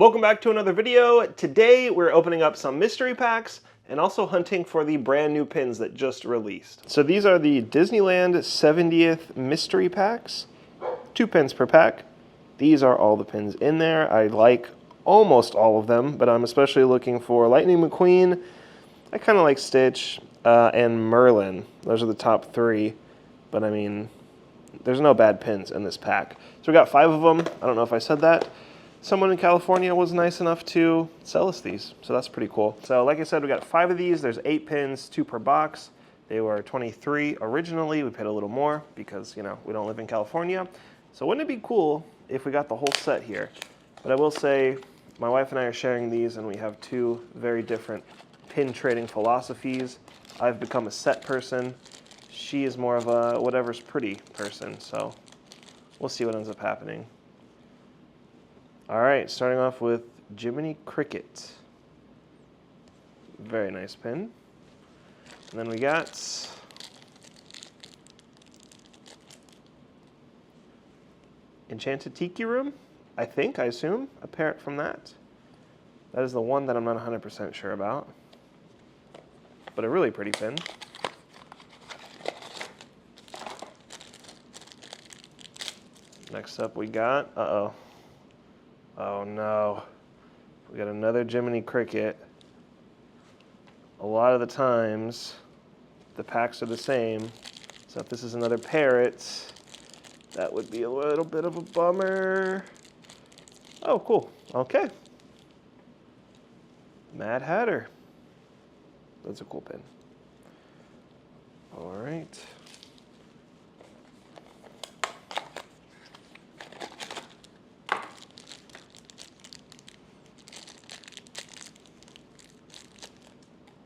Welcome back to another video. Today we're opening up some mystery packs and also hunting for the brand new pins that just released. So these are the Disneyland 70th mystery packs, 2 pins per pack. These are all the pins in there. I like almost all of them, but I'm especially looking for Lightning McQueen. I kind of like Stitch and Merlin. Those are the top 3, but I mean, there's no bad pins in this pack. So we got 5 of them. I don't know if I said that. Someone in California was nice enough to sell us these, so that's pretty cool. So like I said, we got 5 of these. There's 8 pins, 2 per box. They were $23 originally. We paid a little more because, you know, we don't live in California. So wouldn't it be cool if we got the whole set here? But I will say, my wife and I are sharing these, and we have 2 very different pin trading philosophies. I've become a set person. She is more of a whatever's pretty person, so we'll see what ends up happening. All right, starting off with Jiminy Cricket. Very nice pin. And then we got Enchanted Tiki Room, I assume, a parrot from that. That is the one that I'm not 100% sure about, but a really pretty pin. Next up we got, oh no, we got another Jiminy Cricket. A lot of the times, the packs are the same, so if this is another parrot, that would be a little bit of a bummer. Oh, cool, okay. Mad Hatter. That's a cool pin. All right.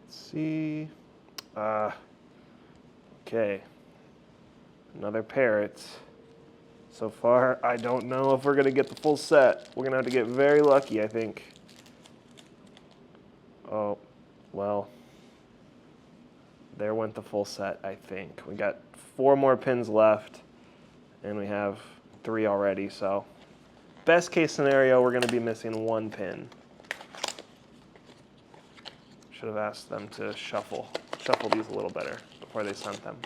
See, okay, another parrot. So far, I don't know if we're gonna get the full set. We're gonna have to get very lucky, I think. Oh, well, there went the full set, I think. We got 4 more pins left, and we have 3 already, so best case scenario, we're gonna be missing 1 pin. Should have asked them to shuffle these a little better before they sent them.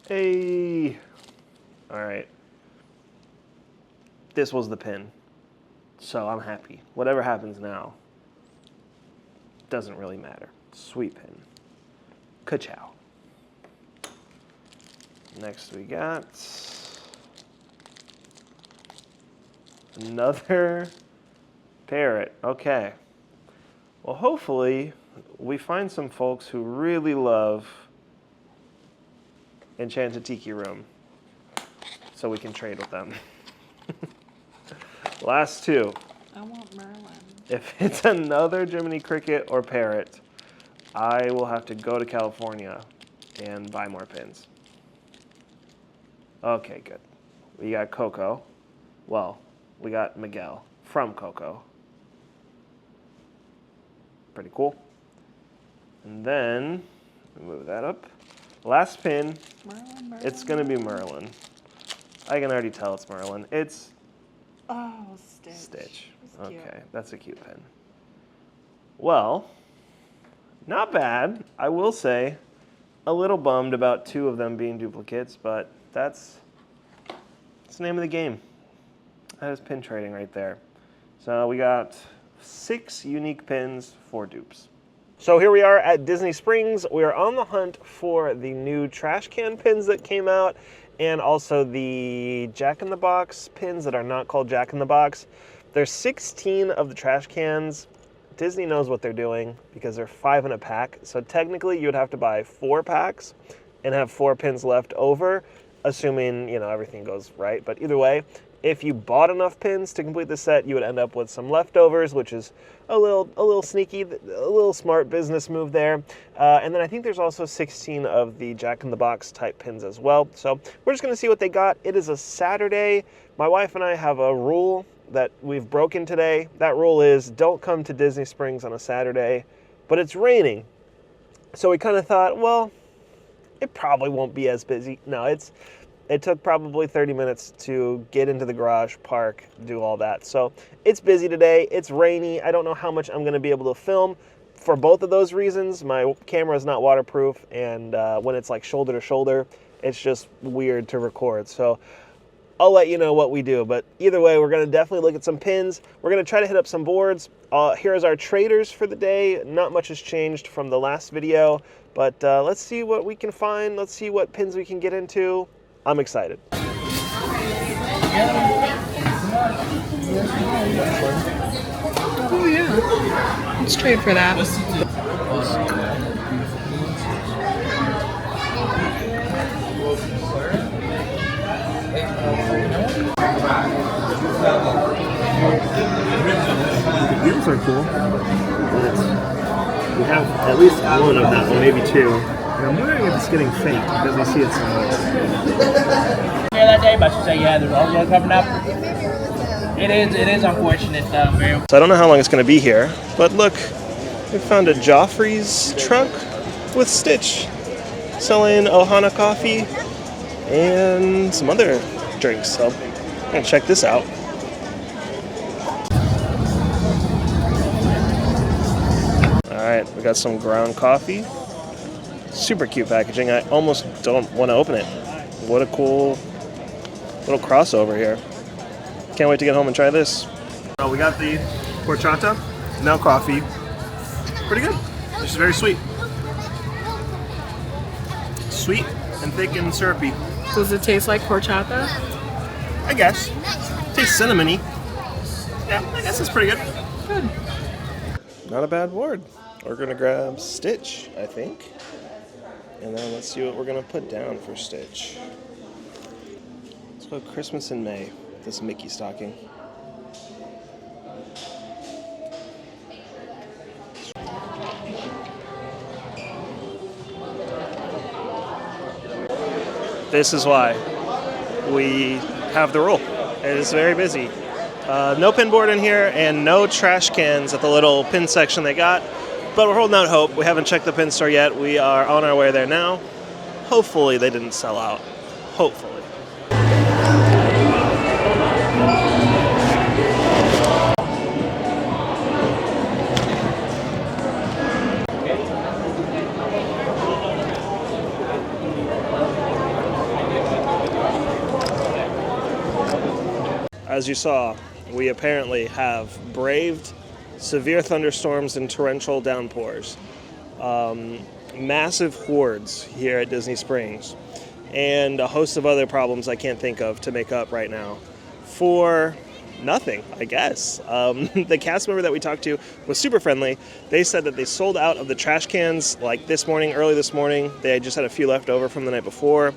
Hey! All right. This was the pin, so I'm happy. Whatever happens now doesn't really matter. Sweet pin. Ka-chow. Next we got another parrot. Okay. Well, hopefully we find some folks who really love Enchanted Tiki Room so we can trade with them. Last 2. I want Merlin. If it's another Jiminy Cricket or parrot, I will have to go to California and buy more pins. Okay, good. We got Coco. Well, we got Miguel from Coco. Pretty cool. And then, move that up. Last pin, Merlin. It's going to be Merlin. I can already tell it's Merlin. It's Stitch. Stitch. That's cute. Okay, that's a cute pin. Well, not bad. I will say, a little bummed about 2 of them being duplicates, but that's the name of the game. That is pin trading right there. So we got 6 unique pins, 4 dupes. So here we are at Disney Springs. We are on the hunt for the new trash can pins that came out, and also the Jack in the Box pins that are not called Jack in the Box. There's 16 of the trash cans. Disney knows what they're doing because they're 5 in a pack. So technically you would have to buy 4 packs and have 4 pins left over, assuming, you know, everything goes right. But either way, if you bought enough pins to complete the set, you would end up with some leftovers, which is a little sneaky, a little smart business move there. And then I think there's also 16 of the Jack in the Box type pins as well. So we're just gonna see what they got. It is a Saturday. My wife and I have a rule that we've broken today. That rule is don't come to Disney Springs on a Saturday, but it's raining. So we kind of thought, well, it probably won't be as busy. No, it took probably 30 minutes to get into the garage, park, do all that. So it's busy today. It's rainy. I don't know how much I'm going to be able to film for both of those reasons. My camera is not waterproof, and when it's like shoulder to shoulder, it's just weird to record. So I'll let you know what we do. But either way, we're going to definitely look at some pins. We're going to try to hit up some boards. Here's our traders for the day. Not much has changed from the last video, but let's see what we can find. Let's see what pins we can get into. I'm excited. Oh yeah, let's trade for that. The wheels are cool. We have at least one of that, or maybe two. And I'm wondering if it's getting faked because we see it somewhere. Here that day, but she said, yeah, there's always one coming up. It is unfortunate, very. So I don't know how long it's going to be here, but look, we found a Joffrey's truck with Stitch selling Ohana coffee and some other drinks. So I'm going to check this out. All right, we got some ground coffee. Super cute packaging. I almost don't want to open it. What a cool little crossover here. Can't wait to get home and try this. Oh, we got the horchata, now coffee. Pretty good. This is very sweet. Sweet and thick and syrupy. Does it taste like horchata? I guess. Tastes cinnamony. Yeah, I guess it's pretty good. Good. Not a bad board. We're gonna grab Stitch, I think. And then let's see what we're gonna put down for Stitch. Let's go Christmas in May, this Mickey stocking. This is why we have the rule. It is very busy. No pin board in here and no trash cans at the little pin section they got. But we're holding out hope. We haven't checked the pin store yet. We are on our way there now. Hopefully they didn't sell out. Hopefully. As you saw, we apparently have braved severe thunderstorms and torrential downpours. Massive hordes here at Disney Springs. And a host of other problems I can't think of to make up right now. For nothing, I guess. The cast member that we talked to was super friendly. They said that they sold out of the trash cans like this morning, early this morning. They just had a few left over from the night before.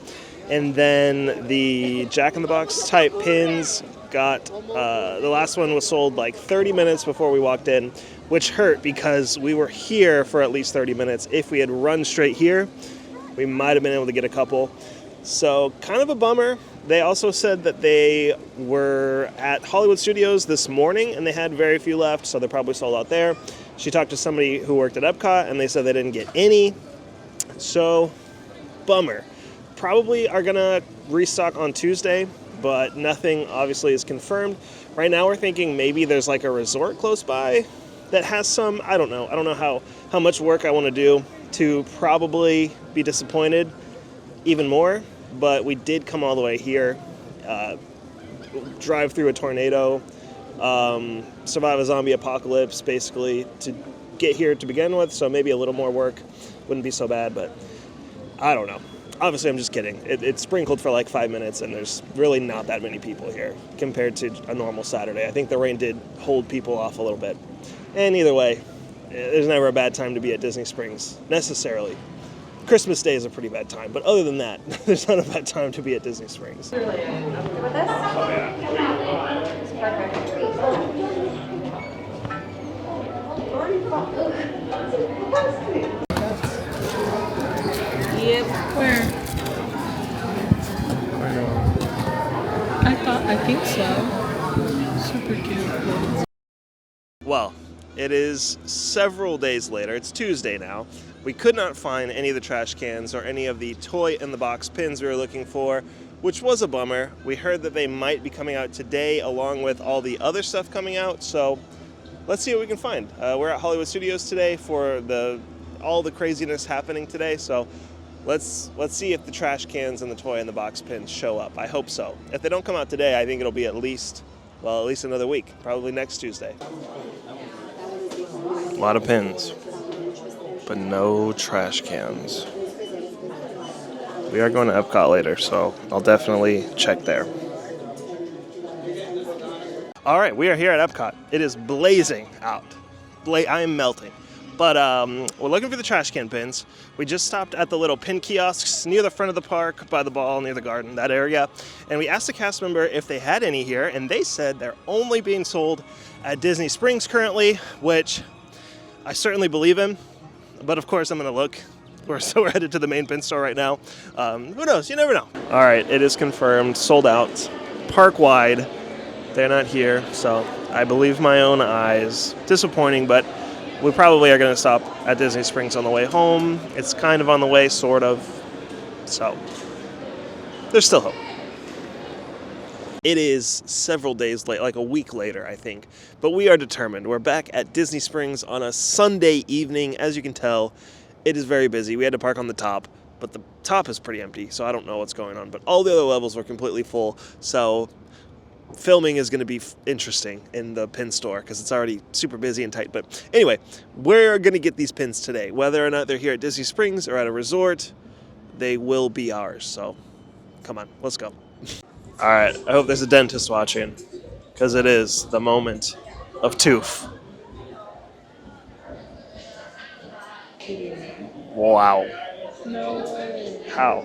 And then the Jack-in-the-Box type pins got, the last one was sold like 30 minutes before we walked in, which hurt because we were here for at least 30 minutes. If we had run straight here, we might have been able to get a couple. So kind of a bummer. They also said that they were at Hollywood Studios this morning and they had very few left, so they're probably sold out there. She talked to somebody who worked at EPCOT and they said they didn't get any. So, bummer. Probably are gonna restock on Tuesday, but nothing obviously is confirmed. Right now we're thinking maybe there's like a resort close by that has some. I don't know. I don't know how much work I want to do to probably be disappointed even more, but we did come all the way here, drive through a tornado, survive a zombie apocalypse basically to get here to begin with, so maybe a little more work wouldn't be so bad, but I don't know. Obviously, I'm just kidding. It sprinkled for like 5 minutes, and there's really not that many people here compared to a normal Saturday. I think the rain did hold people off a little bit. And either way, there's never a bad time to be at Disney Springs, necessarily. Christmas Day is a pretty bad time, but other than that, there's not a bad time to be at Disney Springs. With this? Oh, yeah. It's perfect. Yep. Where? I think so. Super cute. Well, it is several days later. It's Tuesday now. We could not find any of the trash cans or any of the toy-in-the-box pins we were looking for. which was a bummer. We heard that they might be coming out today along with all the other stuff coming out, so let's see what we can find. We're at Hollywood Studios today for all the craziness happening today, so let's see if the trash cans and the toy in the box pins show up. I hope so. If they don't come out today, I think it'll be at least another week, probably next Tuesday. A lot of pins, but no trash cans. We are going to EPCOT later, so I'll definitely check there. All right, we are here at EPCOT. It is blazing out. I am melting. But we're looking for the trash can pins. We just stopped at the little pin kiosks near the front of the park, by the ball, near the garden, that area. And we asked a cast member if they had any here, and they said they're only being sold at Disney Springs currently, which I certainly believe in. But of course, I'm going to look. We're headed to the main pin store right now. Who knows? You never know. All right, it is confirmed. Sold out. Park-wide. They're not here, so I believe my own eyes. Disappointing, but we probably are going to stop at Disney Springs on the way home. It's kind of on the way, sort of. So there's still hope. It is several days late, like a week later, I think. But we are determined. We're back at Disney Springs on a Sunday evening. As you can tell, it is very busy. We had to park on the top, but the top is pretty empty, so I don't know what's going on. But all the other levels were completely full, so filming is going to be interesting in the pin store because it's already super busy and tight. But anyway, we're going to get these pins today. Whether or not they're here at Disney Springs or at a resort, they will be ours. So come on, let's go. All right, I hope there's a dentist watching because it is the moment of tooth. Wow. No. How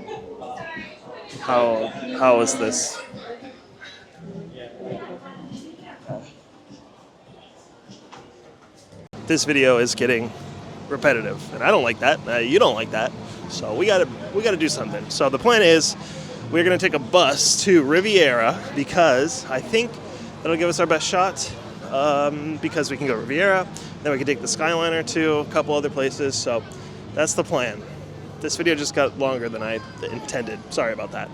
is this? This video is getting repetitive, and I don't like that. You don't like that, so we gotta do something. So the plan is we're gonna take a bus to Riviera because I think that'll give us our best shot. Because we can go Riviera, then we can take the Skyliner to a couple other places. So that's the plan. This video just got longer than I intended. Sorry about that.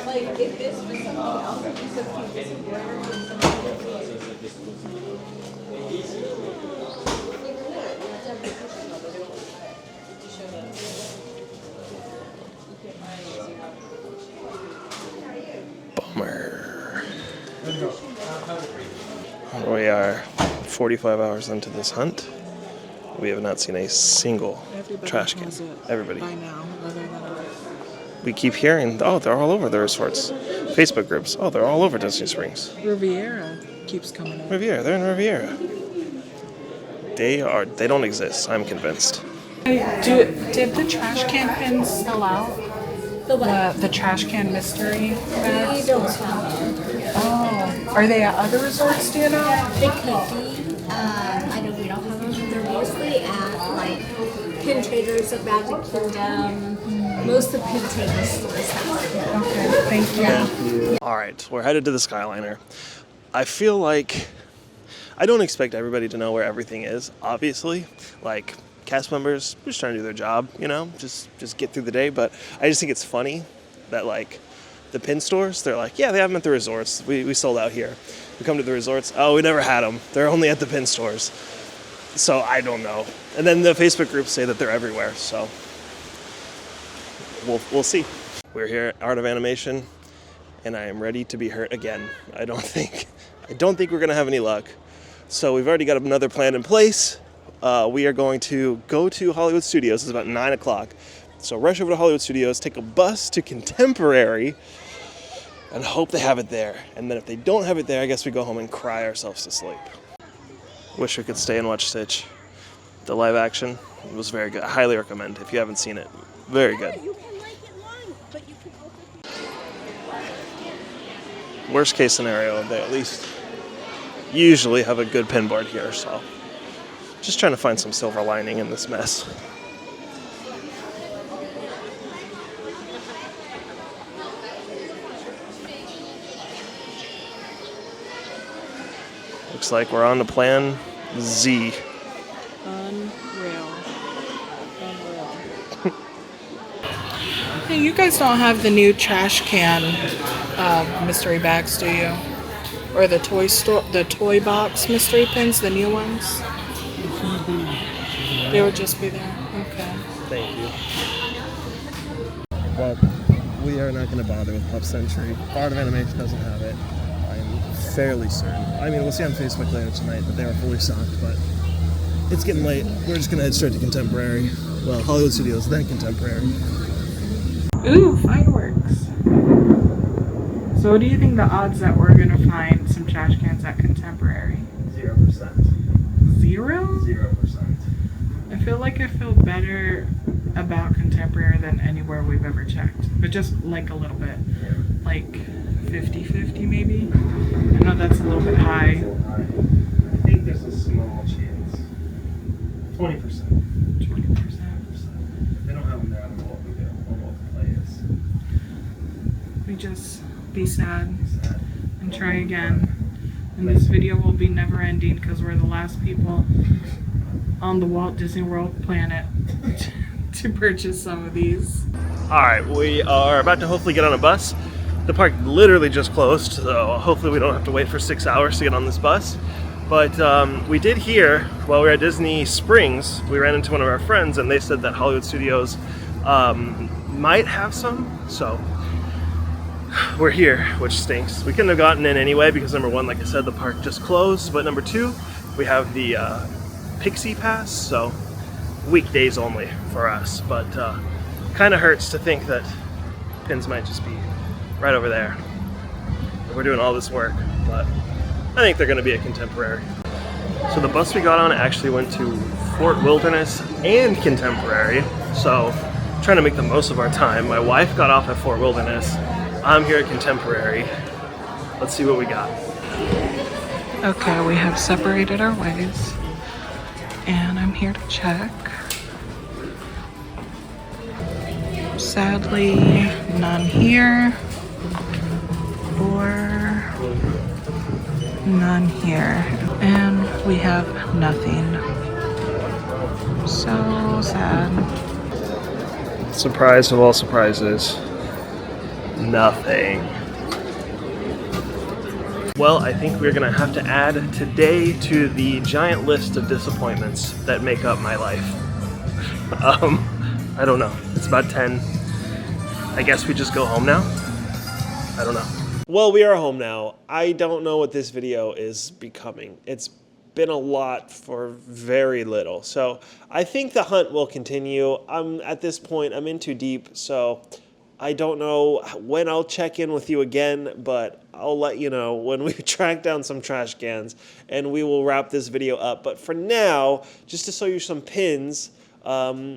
Like, if this was something else, if you said this is Bummer. We are 45 hours into this hunt. We have not seen a single trash can. Everybody. By now, other than us. We keep hearing, oh, they're all over the resorts. Facebook groups, oh, they're all over Disney Springs. Riviera keeps coming up. Riviera, they're in Riviera. They don't exist, I'm convinced. Did the trash can pins sell out? the what? The trash can mystery We bags? don't have them. Oh, are they at other resorts, do you know? They could be. I know we don't have them. They're mostly at like pin traders of Magic Kingdom. Most of the pin traders stores have them. Okay, thank you. All right, we're headed to the Skyliner. I feel like I don't expect everybody to know where everything is, obviously. Like, cast members just trying to do their job, you know, just get through the day. But I just think it's funny that, like, the pin stores, they're like, yeah, they have them at the resorts. We sold out here. We come to the resorts. Oh, we never had them. They're only at the pin stores. So I don't know. And then the Facebook groups say that they're everywhere. So we'll see. We're here at Art of Animation, and I am ready to be hurt again. I don't think we're gonna have any luck. So we've already got another plan in place. We are going to go to Hollywood Studios. It's about 9 o'clock. So rush over to Hollywood Studios, take a bus to Contemporary, and hope they have it there. And then if they don't have it there, I guess we go home and cry ourselves to sleep. Wish we could stay and watch Stitch. The live action was very good. I highly recommend if you haven't seen it. Very good. You can make it long, but you can also... Worst case scenario, they at least usually have a good pin board here, so just trying to find some silver lining in this mess. Looks like we're on to plan Z. Unreal. Hey, you guys don't have the new trash can mystery bags, do you? Or the toy box mystery pins, the new ones? They would just be there. Okay. Thank you. But we are not going to bother with Pup Century. Art of Animation doesn't have it. I am fairly certain. I mean, we'll see on Facebook later tonight that they are fully stocked, but it's getting late. We're just going to head straight to Contemporary. Well, Hollywood Studios, then Contemporary. Ooh, fireworks. So what do you think the odds that we're going to find some trash cans at Contemporary? 0%. Zero? 0%. I feel like I feel better about Contemporary than anywhere we've ever checked. But just like a little bit. Like 50-50 maybe? I know that's a little bit high. I think there's a small chance. 20%. 20%. They don't have them there. I don't know what we do or what the play is. We just be sad and try again. And this video will be never ending because we're the last people on the Walt Disney World planet to purchase some of these. Alright, we are about to hopefully get on a bus. The park literally just closed, so hopefully we don't have to wait for 6 hours to get on this bus. But we did hear, while we were at Disney Springs, we ran into one of our friends and they said that Hollywood Studios might have some, so we're here, which stinks. We couldn't have gotten in anyway because number one, like I said, the park just closed, but number two, we have the Pixie Pass, so weekdays only for us, but kind of hurts to think that pins might just be right over there. We're doing all this work, but I think they're going to be a Contemporary. So the bus we got on actually went to Fort Wilderness and Contemporary, so trying to make the most of our time. My wife got off at Fort Wilderness. I'm here at Contemporary. Let's see what we got. Okay, we have separated our ways and I'm here to check. Sadly, none here or none here. And we have nothing. So sad. Surprise of all surprises. Nothing. Well, I think we're gonna have to add today to the giant list of disappointments that make up my life. I don't know. It's about 10. I guess we just go home now? I don't know. Well, we are home now. I don't know what this video is becoming. It's been a lot for very little. So I think the hunt will continue. At this point, I'm in too deep, so I don't know when I'll check in with you again, but I'll let you know when we track down some trash cans and we will wrap this video up. But for now, just to show you some pins,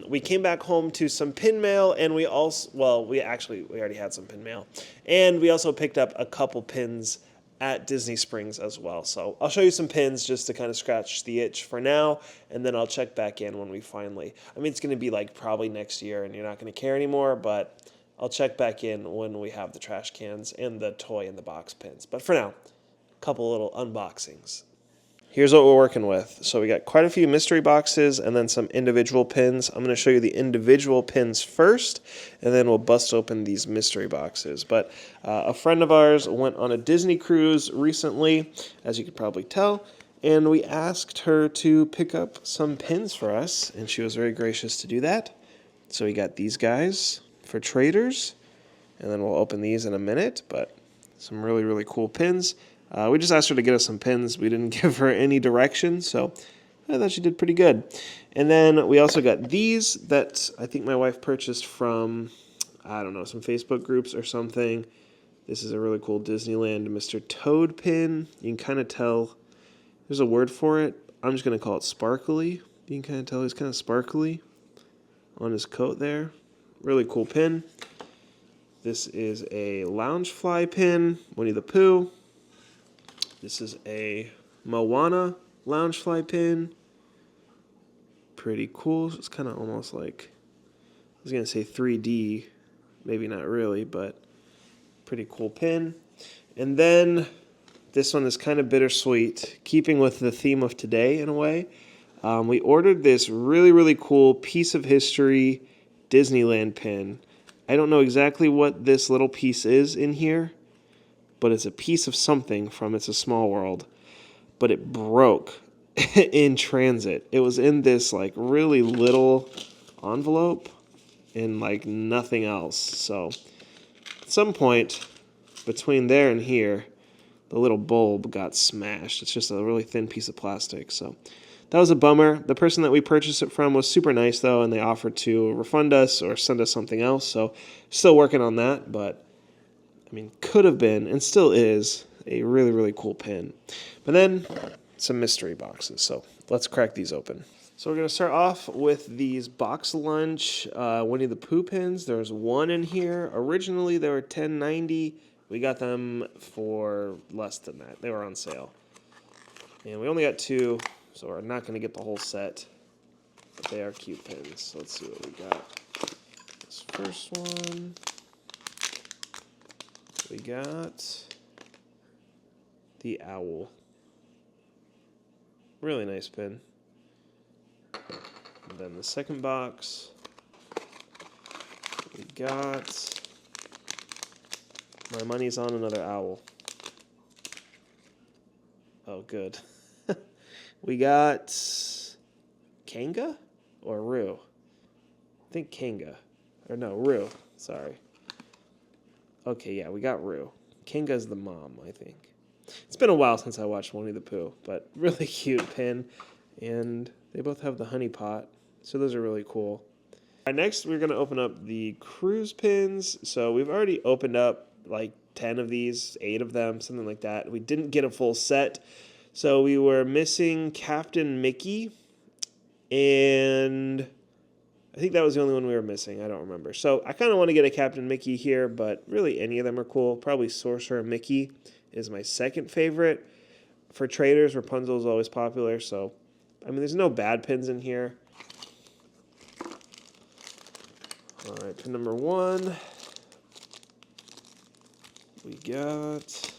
we came back home to some pin mail, and we also, well, we already had some pin mail, and we also picked up a couple pins at Disney Springs as well. So I'll show you some pins just to kind of scratch the itch for now, and then I'll check back in when we finally, I mean, it's going to be like probably next year and you're not going to care anymore, but I'll check back in when we have the trash cans and the toy in the box pins. But for now, a couple little unboxings. Here's what we're working with. So we got quite a few mystery boxes and then some individual pins. I'm going to show you the individual pins first, and then we'll bust open these mystery boxes. But a friend of ours went on a Disney cruise recently, as you could probably tell, and we asked her to pick up some pins for us, and she was very gracious to do that. So we got these guys for traders, and then we'll open these in a minute, but some really, really cool pins. We just asked her to get us some pins. We didn't give her any direction, so I thought she did pretty good. And then we also got these that I think my wife purchased from, I don't know, some Facebook groups or something. This is a really cool Disneyland Mr. Toad pin. You can kind of tell, there's a word for it. I'm just going to call it sparkly. You can kind of tell he's kind of sparkly on his coat there. Really cool pin. This is a Loungefly pin, Winnie the Pooh. This is a Moana Loungefly pin. Pretty cool. It's kind of almost like, I was going to say 3D. Maybe not really, but pretty cool pin. And then This one is kind of bittersweet, keeping with the theme of today in a way. We ordered this really, really cool piece of history Disneyland pin. I don't know exactly what this little piece is in here, but it's a piece of something from It's a Small World. But it broke in transit. It was in this like really little envelope and like nothing else. So at some point between there and here, the little bulb got smashed. It's just a really thin piece of plastic. So that was a bummer. The person that we purchased it from was super nice though, and they offered to refund us or send us something else. So still working on that, but I mean, could have been and still is a really, really cool pin. But then some mystery boxes. So let's crack these open. So we're going to start off with these Box Lunch Winnie the Pooh pins. There's one in here. Originally, they were $10.90. We got them for less than that. They were on sale. And we only got two, so we're not going to get the whole set. But they are cute pins. So let's see what we got. This first one. We got the owl. Really nice pin. And then the second box, we got, my money's on another owl. Oh, good. We got Kanga or Roo? I think Kanga. Or no, Roo. Sorry. Okay, yeah, we got Roo. Kanga's the mom, I think. It's been a while since I watched Winnie the Pooh, but really cute pin. And they both have the honey pot, so those are really cool. All right, next we're going to open up the cruise pins. So we've already opened up like 10 of these, 8 of them, something like that. We didn't get a full set, so we were missing Captain Mickey, and I think that was the only one we were missing. I don't remember. So I kind of want to get a Captain Mickey here, but really any of them are cool. Probably Sorcerer Mickey is my second favorite. For traders, Rapunzel is always popular, so I mean, there's no bad pins in here. All right, pin number 1. We got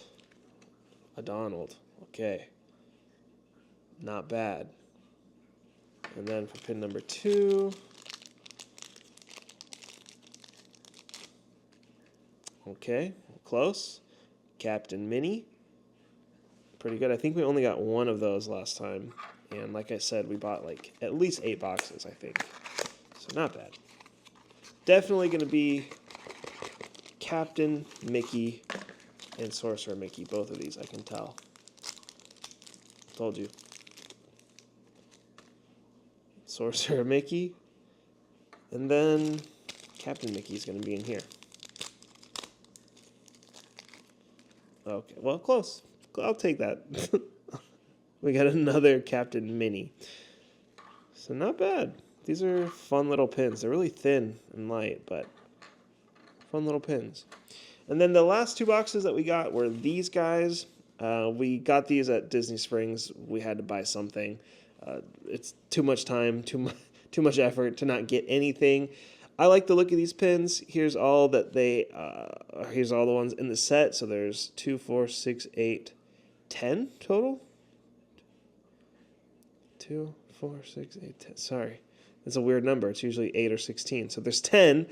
a Donald. Okay. Not bad. And then for pin number 2, okay, close. Captain Minnie. Pretty good. I think we only got one of those last time. And like I said, we bought like at least 8 boxes, I think. So not bad. Definitely going to be Captain Mickey and Sorcerer Mickey. Both of these, I can tell. Told you. Sorcerer Mickey. And then Captain Mickey's going to be in here. Okay, well, close. I'll take that. We got another Captain Minnie. So not bad. These are fun little pins. They're really thin and light, but fun little pins. And then the last 2 boxes that we got were these guys. We got these at Disney Springs. We had to buy something. It's too much time, too much effort to not get anything. I like the look of these pins. Here's all that here's all the ones in the set. So there's 2, 4, 6, 8, 10 total. 2, 4, 6, 8, 10. Sorry. That's a weird number. It's usually 8 or 16. So there's 10.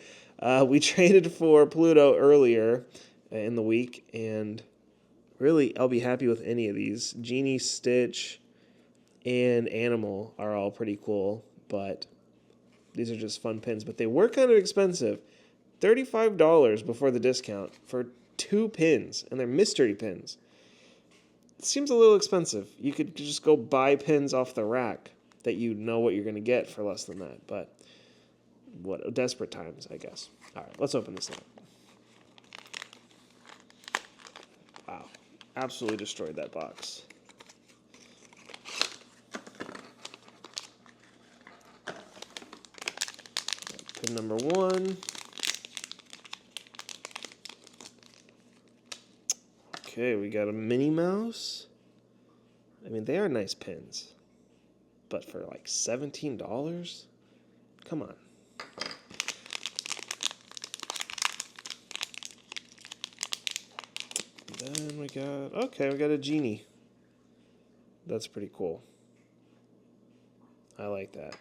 We traded for Pluto earlier in the week, and really, I'll be happy with any of these. Genie, Stitch, and Animal are all pretty cool, but these are just fun pins. But they were kind of expensive. $35 before the discount for 2 pins, and they're mystery pins. It seems a little expensive. You could just go buy pins off the rack that you know what you're going to get for less than that. But what desperate times, I guess. All right, let's open this up. Wow, absolutely destroyed that box. Pin number 1. Okay, we got a Minnie Mouse. I mean, they are nice pins. But for like $17? Come on. Then we got a genie. That's pretty cool. I like that.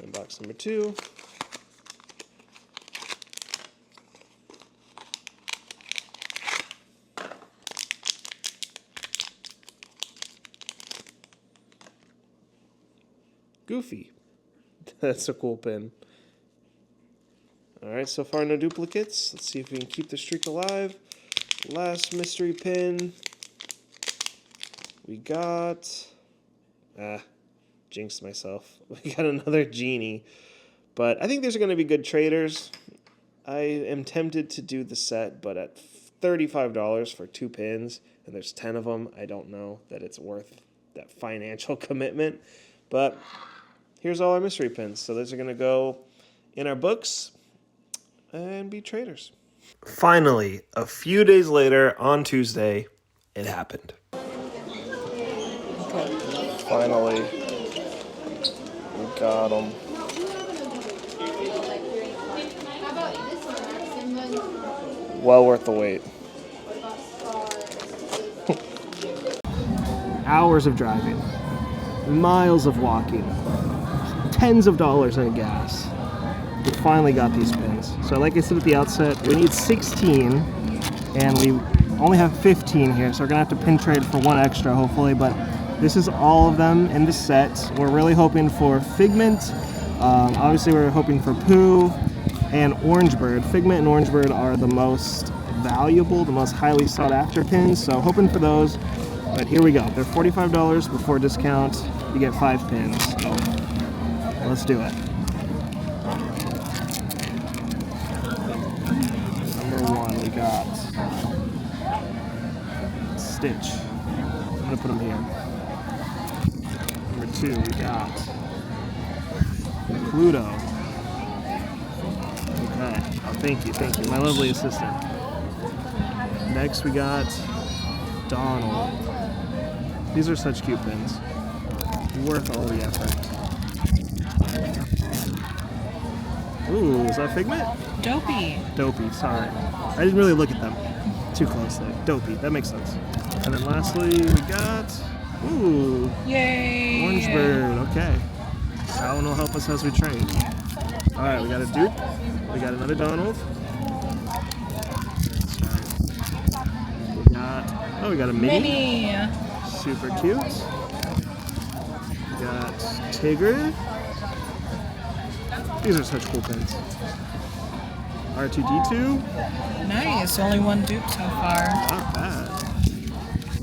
And box number 2. Goofy. That's a cool pin. Alright, so far no duplicates. Let's see if we can keep the streak alive. Last mystery pin. We got... jinxed myself. We got another genie. But I think these are going to be good traders. I am tempted to do the set, but at $35 for 2 pins, and there's 10 of them, I don't know that it's worth that financial commitment. But here's all our mystery pins. So those are going to go in our books and be traders. Finally, a few days later on Tuesday, it happened. Finally, we got them. Well worth the wait. Hours of driving, miles of walking, tens of dollars in gas. We finally got these pins. So like I said at the outset, we need 16, and we only have 15 here, so we're gonna have to pin trade for 1 extra hopefully, but this is all of them in the set. We're really hoping for Figment, obviously we're hoping for Pooh, and Orange Bird. Figment and Orange Bird are the most valuable, the most highly sought after pins, so hoping for those. But here we go. They're $45 before discount. You get 5 pins. So let's do it. Number 1, we got Stitch. I'm gonna put him here. Number 2, we got Pluto. Okay. Oh, thank you, my lovely assistant. Next, we got Donald. These are such cute pins. Worth all the effort. Ooh, is that Figment? Dopey, sorry. I didn't really look at them too closely. Dopey, that makes sense. And then lastly, we got, ooh, Yay! Orange Bird, okay. That one will help us as we train. Alright, we got a dupe. We got another Donald. We got a Minnie. Super cute. We got Tigger. These are such cool pins. R2-D2. Nice, only 1 dupe so far. Not bad.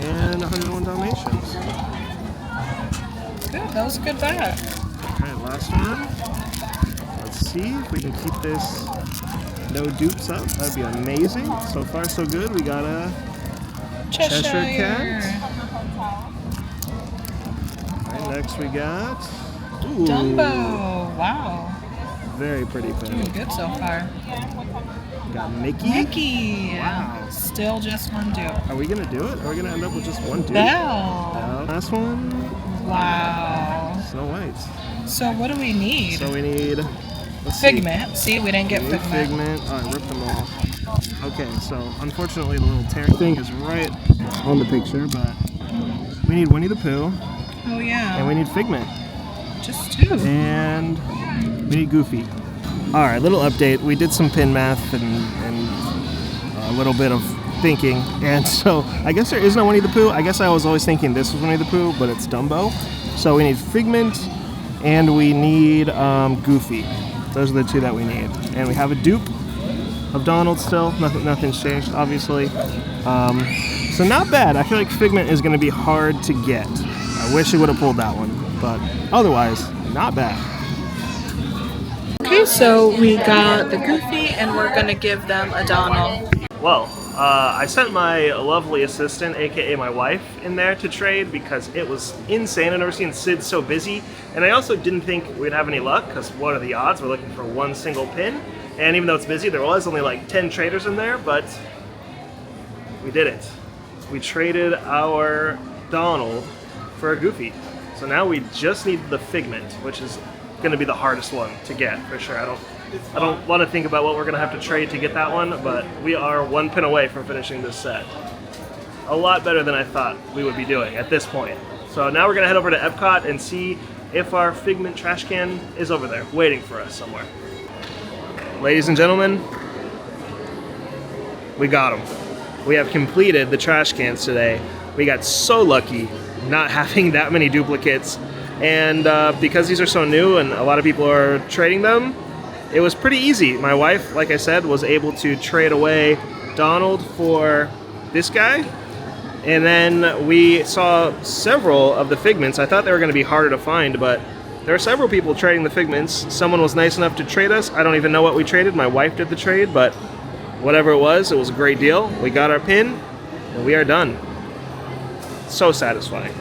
And 101 Dalmatians. Good, that was a good bet. Alright, last one. Let's see if we can keep this no dupes up. That'd be amazing. So far so good. We got a Cheshire Cat. Alright, next we got Dumbo. Wow. Very pretty pin. Doing good so far. We got Mickey. Wow. Still just 1 dupe. Are we gonna do it? Are we gonna end up with just 1 dupe? Belle. Last one. Wow. Snow White. So what do we need? So we need Figment. See, we didn't get Figment. Alright, rip them all. Okay, so unfortunately the little tear thing is right on the picture, but we need Winnie the Pooh. Oh yeah. And we need Figment. Just 2. And we need Goofy. Alright, little update. We did some pin math and a little bit of thinking, and so I guess there is no Winnie the Pooh. I guess I was always thinking this was Winnie the Pooh, but it's Dumbo. So we need Figment and we need Goofy. Those are the 2 that we need. And we have a dupe of Donald still. Nothing's changed, obviously. So not bad. I feel like Figment is going to be hard to get. I wish he would have pulled that one, but otherwise, not bad. Okay, so we got the Goofy, and we're gonna give them a Donald. Well, I sent my lovely assistant, aka my wife, in there to trade because it was insane. I've never seen Sid so busy, and I also didn't think we'd have any luck because what are the odds? We're looking for 1 single pin, and even though it's busy, there was only like 10 traders in there, but we did it. We traded our Donald for a Goofy. So now we just need the Figment, which is going to be the hardest one to get for sure. I don't I don't want to think about what we're going to have to trade to get that one, but we are 1 pin away from finishing this set. A lot better than I thought we would be doing at this point. So now we're going to head over to EPCOT and see if our Figment trash can is over there, waiting for us somewhere. Ladies and gentlemen, we got them. We have completed the trash cans today. We got so lucky not having that many duplicates. And because these are so new and a lot of people are trading them, it was pretty easy. My wife, like I said, was able to trade away Donald for this guy. And then we saw several of the Figments. I thought they were going to be harder to find, but there are several people trading the Figments. Someone was nice enough to trade us. I don't even know what we traded. My wife did the trade, but whatever it was a great deal. We got our pin, and we are done. So satisfying.